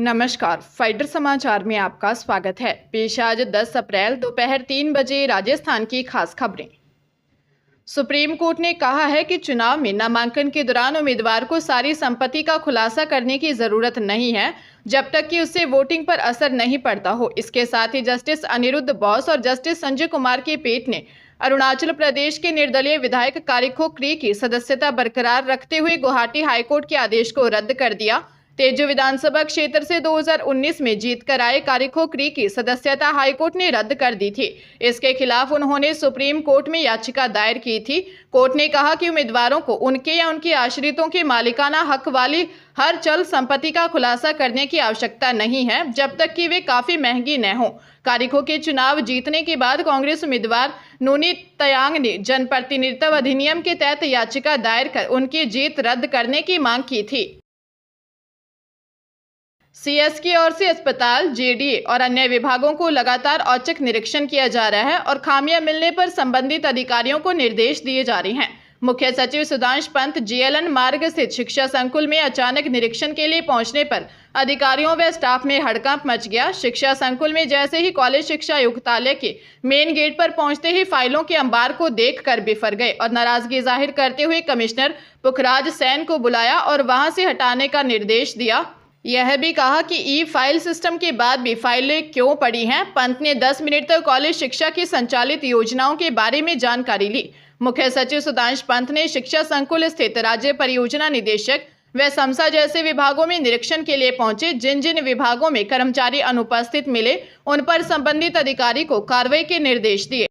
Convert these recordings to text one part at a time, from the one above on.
नमस्कार, फाइटर समाचार में आपका स्वागत है। पेश आज 10 अप्रैल दोपहर 3 बजे राजस्थान की खास खबरें। सुप्रीम कोर्ट ने कहा है कि चुनाव में नामांकन के दौरान उम्मीदवार को सारी संपत्ति का खुलासा करने की जरूरत नहीं है जब तक कि उससे वोटिंग पर असर नहीं पड़ता हो। इसके साथ ही जस्टिस अनिरुद्ध बोस और जस्टिस संजय कुमार के पेट ने अरुणाचल प्रदेश के निर्दलीय विधायक कारिखो क्री की सदस्यता बरकरार रखते हुए गुवाहाटी हाईकोर्ट के आदेश को रद्द कर दिया। तेजू विधानसभा क्षेत्र से 2019 में जीत कर आए कारिखो क्री की सदस्यता हाईकोर्ट ने रद्द कर दी थी। इसके खिलाफ उन्होंने सुप्रीम कोर्ट में याचिका दायर की थी। कोर्ट ने कहा कि उम्मीदवारों को उनके या उनके आश्रितों के मालिकाना हक वाली हर चल संपत्ति का खुलासा करने की आवश्यकता नहीं है जब तक कि वे काफी महंगी न हो। कारिखो के चुनाव जीतने के बाद कांग्रेस उम्मीदवार नूनी तयांग ने जनप्रतिनिधित्व अधिनियम के तहत याचिका दायर कर उनकी जीत रद्द करने की मांग की थी। सीएस की ओर से अस्पताल, जेडीए और अन्य विभागों को लगातार औचक निरीक्षण किया जा रहा है और खामियां मिलने पर संबंधित अधिकारियों को निर्देश दिए जा रहे हैं। मुख्य सचिव सुधांश पंत जीएलएन मार्ग स्थित शिक्षा संकुल में अचानक निरीक्षण के लिए पहुंचने पर अधिकारियों व स्टाफ में हड़कंप मच गया। शिक्षा संकुल में जैसे ही कॉलेज शिक्षा आयुक्तालय के मेन गेट पर पहुंचते ही फाइलों के अंबार को देखकर बिफर गए और नाराजगी जाहिर करते हुए कमिश्नर पुखराज सैन को बुलाया और वहां से हटाने का निर्देश दिया। यह भी कहा कि ई फाइल सिस्टम के बाद भी फाइलें क्यों पड़ी हैं। पंत ने 10 मिनट तक कॉलेज शिक्षा की संचालित योजनाओं के बारे में जानकारी ली। मुख्य सचिव सुधांश पंत ने शिक्षा संकुल स्थित राज्य परियोजना निदेशक व समसा जैसे विभागों में निरीक्षण के लिए पहुंचे। जिन जिन विभागों में कर्मचारी अनुपस्थित मिले उन पर संबंधित अधिकारी को कार्रवाई के निर्देश दिए।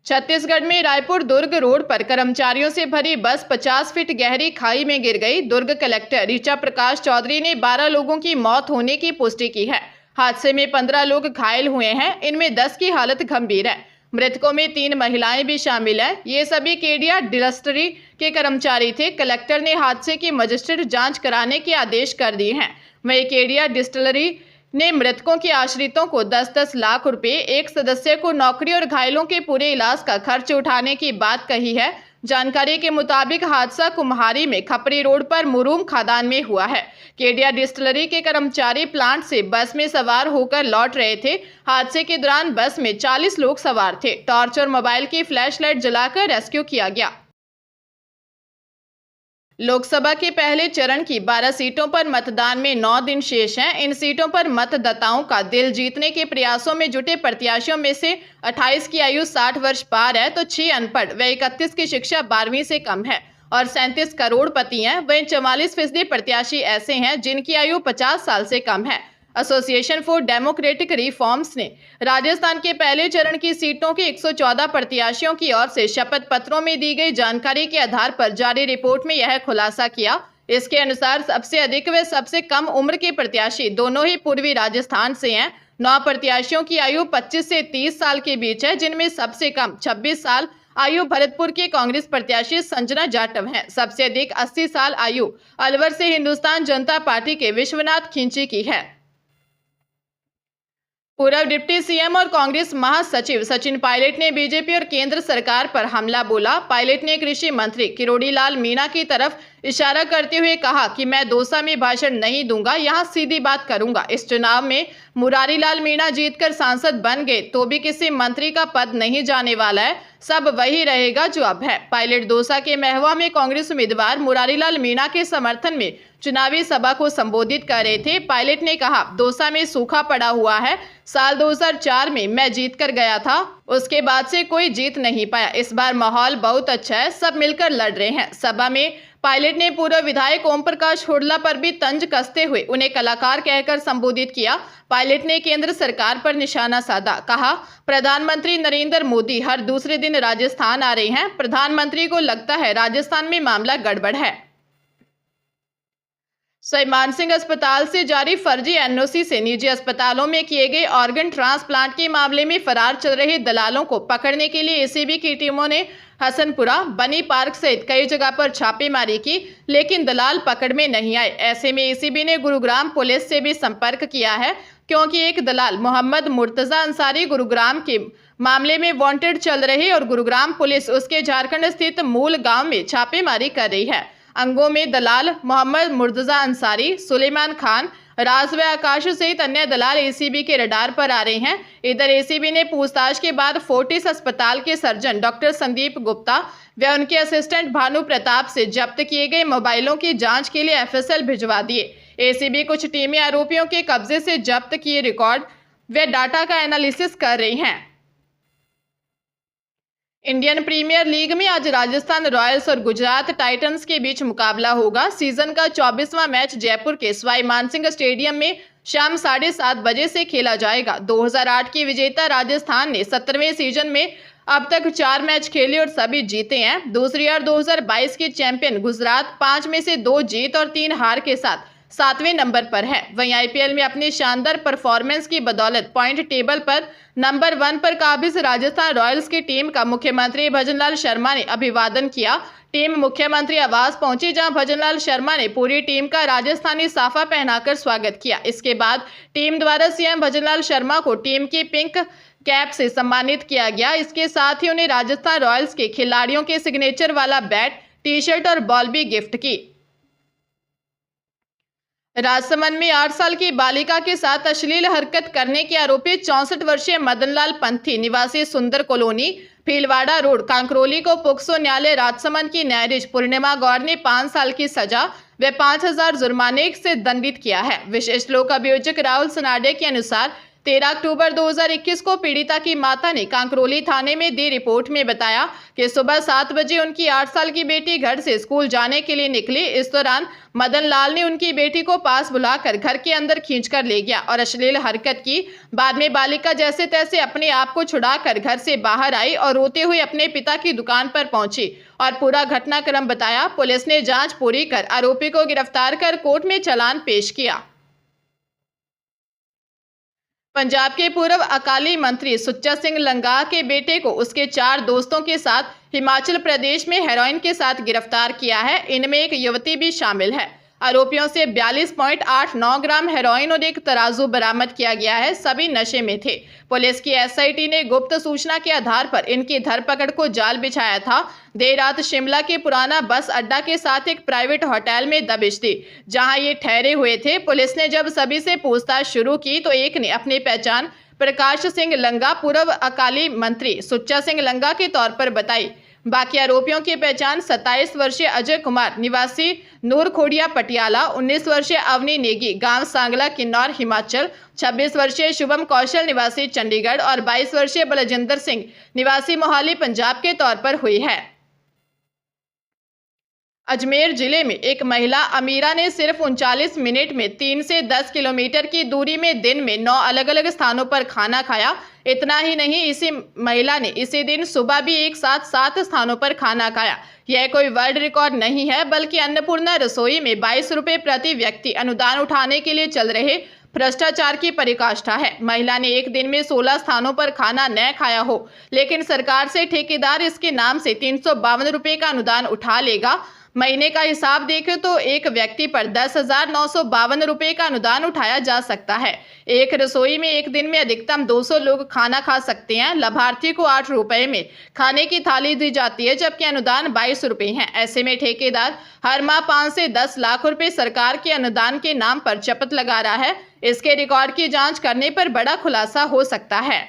छत्तीसगढ़ में रायपुर दुर्ग रोड पर कर्मचारियों से भरी बस 50 फीट गहरी खाई में गिर गई। दुर्ग कलेक्टर ऋचा प्रकाश चौधरी ने 12 लोगों की मौत होने की पुष्टि की है। हादसे में 15 लोग घायल हुए हैं, इनमें 10 की हालत गंभीर है। मृतकों में 3 महिलाएं भी शामिल हैं। ये सभी केडिया डिस्टिलरी के कर्मचारी थे। कलेक्टर ने हादसे की मजिस्ट्रेट जांच कराने के आदेश कर दिए हैं। वहीं केडिया डिस्टिलरी ने मृतकों के आश्रितों को 10-10 लाख रुपए, एक सदस्य को नौकरी और घायलों के पूरे इलाज का खर्च उठाने की बात कही है। जानकारी के मुताबिक हादसा कुम्हारी में खपरी रोड पर मुरूम खदान में हुआ है। केडिया डिस्टिलरी के कर्मचारी प्लांट से बस में सवार होकर लौट रहे थे। हादसे के दौरान बस में 40 लोग सवार थे। टॉर्च और मोबाइल की फ्लैश लाइट जलाकर रेस्क्यू किया गया। लोकसभा के पहले चरण की 12 सीटों पर मतदान में 9 दिन शेष हैं। इन सीटों पर मतदाताओं का दिल जीतने के प्रयासों में जुटे प्रत्याशियों में से 28 की आयु 60 वर्ष पार है तो 6 अनपढ़ व 31 की शिक्षा 12वीं से कम है और 37 करोड़पति हैं। वहीं 44% प्रत्याशी ऐसे हैं जिनकी आयु 50 साल से कम है। एसोसिएशन फॉर डेमोक्रेटिक रिफॉर्म्स ने राजस्थान के पहले चरण की सीटों के 114 प्रत्याशियों की ओर से शपथ पत्रों में दी गई जानकारी के आधार पर जारी रिपोर्ट में यह खुलासा किया। इसके अनुसार सबसे अधिक व सबसे कम उम्र के प्रत्याशी दोनों ही पूर्वी राजस्थान से हैं। 9 प्रत्याशियों की आयु 25 से 30 साल के बीच है, जिनमें सबसे कम 26 साल आयु भरतपुर के कांग्रेस प्रत्याशी संजना जाटव हैं। सबसे अधिक 80 साल आयु अलवर से हिंदुस्तान जनता पार्टी के विश्वनाथ खिंची की है। पूर्व डिप्टी सीएम और कांग्रेस महासचिव सचिन पायलट ने बीजेपी और केंद्र सरकार पर हमला बोला। पायलट ने कृषि मंत्री किरोड़ी लाल मीणा की तरफ इशारा करते हुए कहा कि मैं दौसा में भाषण नहीं दूंगा, यहां सीधी बात करूंगा। इस चुनाव में मुरारी लाल मीणा जीतकर सांसद बन गए तो भी किसी मंत्री का पद नहीं जाने वाला है, सब वही रहेगा जो अब है। पायलट दौसा के महवा में कांग्रेस उम्मीदवार मुरारी लाल मीणा के समर्थन में चुनावी सभा को संबोधित कर रहे थे। पायलट ने कहा, दौसा में सूखा पड़ा हुआ है, साल 2004 में मैं जीत कर गया था, उसके बाद से कोई जीत नहीं पाया। इस बार माहौल बहुत अच्छा है, सब मिलकर लड़ रहे हैं। सभा में पायलट ने पूर्व विधायक ओम प्रकाश हुडला पर भी तंज कसते हुए उन्हें कलाकार कहकर संबोधित किया। पायलट ने केंद्र सरकार पर निशाना साधा, कहा प्रधानमंत्री नरेंद्र मोदी हर दूसरे दिन राजस्थान आ रहे हैं, प्रधानमंत्री को लगता है राजस्थान में मामला गड़बड़ है। सैमान सिंह अस्पताल से जारी फर्जी एनओसी से निजी अस्पतालों में किए गए ऑर्गन ट्रांसप्लांट के मामले में फरार चल रहे दलालों को पकड़ने के लिए एसीबी की टीमों ने हसनपुरा, बनी पार्क सहित कई जगह पर छापेमारी की, लेकिन दलाल पकड़ में नहीं आए। ऐसे में एसीबी ने गुरुग्राम पुलिस से भी संपर्क किया है, क्योंकि एक दलाल मोहम्मद मुर्तजा अंसारी गुरुग्राम के मामले में वांटेड चल रहे और गुरुग्राम पुलिस उसके झारखंड स्थित मूल गांव में छापेमारी कर रही है। अंगों में दलाल मोहम्मद मुर्तजा अंसारी, सुलेमान खान, राज व आकाश सहित अन्य दलाल एसीबी के रडार पर आ रहे हैं। इधर एसीबी ने पूछताछ के बाद फोर्टिस अस्पताल के सर्जन डॉक्टर संदीप गुप्ता व उनके असिस्टेंट भानु प्रताप से जब्त किए गए मोबाइलों की जांच के लिए एफएसएल भिजवा दिए। एसीबी कुछ टीमें आरोपियों के कब्जे से जब्त किए रिकॉर्ड व डाटा का एनालिसिस कर रही हैं। इंडियन प्रीमियर लीग में आज राजस्थान रॉयल्स और गुजरात टाइटंस के बीच मुकाबला होगा। सीजन का 24वां मैच जयपुर के सवाई मानसिंह स्टेडियम में शाम 7:30 बजे से खेला जाएगा। 2008 की विजेता राजस्थान ने 17वें सीजन में अब तक 4 मैच खेले और सभी जीते हैं। दूसरी ओर 2022 की चैंपियन गुजरात 5 में से 2 जीत और 3 हार के साथ 7वें नंबर पर है। वहीं आईपीएल में अपनी शानदार परफॉर्मेंस की बदौलत पॉइंट टेबल पर नंबर 1 पर काबिज राजस्थान रॉयल्स की टीम का मुख्यमंत्री भजनलाल शर्मा ने अभिवादन किया। टीम मुख्यमंत्री आवास पहुंची, जहां भजनलाल शर्मा ने पूरी टीम का राजस्थानी साफा पहनाकर स्वागत किया। इसके बाद टीम द्वारा सीएम भजनलाल शर्मा को टीम की पिंक कैप से सम्मानित किया गया। इसके साथ ही उन्हें राजस्थान रॉयल्स के खिलाड़ियों के सिग्नेचर वाला बैट, टी-शर्ट और बॉल भी गिफ्ट की। राजसमंद में 8 साल की बालिका के साथ अश्लील हरकत करने के आरोपी 64 वर्षीय मदनलाल पंथी निवासी सुंदर कॉलोनी भीलवाड़ा रोड कांकरोली को पोक्सो न्यायालय राजसमंद की न्यायाधीश पूर्णिमा गौर ने 5 साल की सजा व 5,000 जुर्माने से दंडित किया है। विशेष लोक अभियोजक राहुल सनाडे के अनुसार 13 अक्टूबर 2021 को पीड़िता की माता ने कांकरोली थाने में दी रिपोर्ट में बताया कि सुबह 7 बजे उनकी 8 साल की बेटी घर से स्कूल जाने के लिए निकली। इस दौरान मदन लाल ने उनकी बेटी को पास बुलाकर घर के अंदर खींचकर ले गया और अश्लील हरकत की। बाद में बालिका जैसे तैसे अपने आप को छुड़ाकर घर से बाहर आई और रोते हुए अपने पिता की दुकान पर पहुंची और पूरा घटनाक्रम बताया। पुलिस ने जांच पूरी कर आरोपी को गिरफ्तार कर कोर्ट में चालान पेश किया। पंजाब के पूर्व अकाली मंत्री सुच्चा सिंह लंगा के बेटे को उसके 4 दोस्तों के साथ हिमाचल प्रदेश में हेरोइन के साथ गिरफ्तार किया है। इनमें एक युवती भी शामिल है। आरोपियों से 42.89 ग्राम हेरोइन और एक तराजू बरामद किया गया है। सभी नशे में थे। पुलिस की एसआईटी ने गुप्त सूचना के आधार पर इनकी धरपकड़ को जाल बिछाया था। देर रात शिमला के पुराना बस अड्डा के साथ एक प्राइवेट होटल में दबिश दी, जहां ये ठहरे हुए थे। पुलिस ने जब सभी से पूछताछ शुरू की तो एक ने अपनी पहचान प्रकाश सिंह लंगा पूर्व अकाली मंत्री सुच्चा सिंह लंगा के तौर पर बताई। बाकी आरोपियों की पहचान 27 वर्षीय अजय कुमार निवासी नूरखोड़िया पटियाला, 19 वर्षीय अवनी नेगी गांव सांगला किन्नौर हिमाचल, 26 वर्षीय शुभम कौशल निवासी चंडीगढ़ और 22 वर्षीय बलजिंदर सिंह निवासी मोहाली पंजाब के तौर पर हुई है। अजमेर जिले में एक महिला अमीरा ने सिर्फ 39 मिनट में 3 से 10 किलोमीटर की दूरी में दिन में 9 अलग अलग स्थानों पर खाना खाया। इतना ही नहीं, इसी महिला ने इसी दिन सुबह भी एक साथ 7 स्थानों पर खाना खाया। यह कोई वर्ल्ड रिकॉर्ड नहीं है, बल्कि अन्नपूर्णा रसोई में 22 रुपए प्रति व्यक्ति अनुदान उठाने के लिए चल रहे भ्रष्टाचार की पराकाष्ठा है। महिला ने एक दिन में 16 स्थानों पर खाना न खाया हो, लेकिन सरकार से ठेकेदार इसके नाम से 352 रुपए का अनुदान उठा लेगा। महीने का हिसाब देखें तो एक व्यक्ति पर 10,952 रुपए का अनुदान उठाया जा सकता है। एक रसोई में एक दिन में अधिकतम 200 लोग खाना खा सकते हैं। लाभार्थी को 8 रुपए में खाने की थाली दी जाती है, जबकि अनुदान 22 रुपए है। ऐसे में ठेकेदार हर माह 5 से 10 लाख रुपए सरकार के अनुदान के नाम पर चपत लगा रहा है। इसके रिकॉर्ड की जांच करने पर बड़ा खुलासा हो सकता है।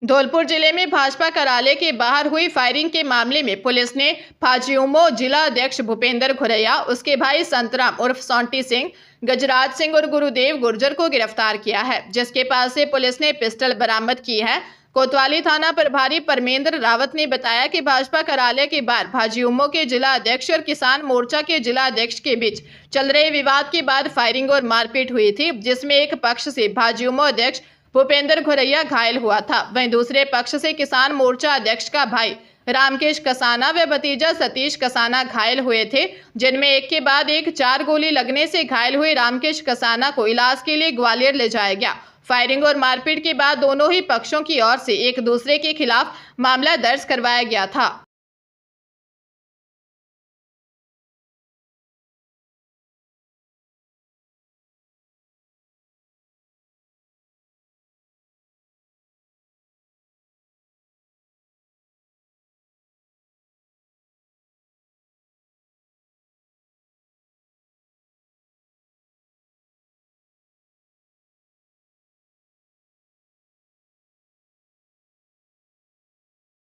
धौलपुर जिले में भाजपा कार्यालय के बाहर हुई फायरिंग के मामले में पुलिस ने फाजियोमो जिला अध्यक्ष भूपेंद्र घुरैया, उसके भाई संतराम उर्फ सोंटी सिंह, गजराज सिंह और गुरुदेव गुर्जर को गिरफ्तार किया है, जिसके पास से पुलिस ने पिस्टल बरामद की है। कोतवाली थाना प्रभारी परमेंद्र रावत ने बताया कि भाजपा कार्यालय के बाहर भाजियोमो के जिला अध्यक्ष और किसान मोर्चा के जिला अध्यक्ष के बीच चल रहे विवाद के बाद फायरिंग और मारपीट हुई थी, जिसमें एक पक्ष से भाजियोमो अध्यक्ष भूपेंद्र घुरैया घायल हुआ था। वहीं दूसरे पक्ष से किसान मोर्चा अध्यक्ष का भाई रामकेश कसाना व भतीजा सतीश कसाना घायल हुए थे, जिनमें एक के बाद एक 4 गोली लगने से घायल हुए रामकेश कसाना को इलाज के लिए ग्वालियर ले जाया गया। फायरिंग और मारपीट के बाद दोनों ही पक्षों की ओर से एक दूसरे के खिलाफ मामला दर्ज करवाया गया था।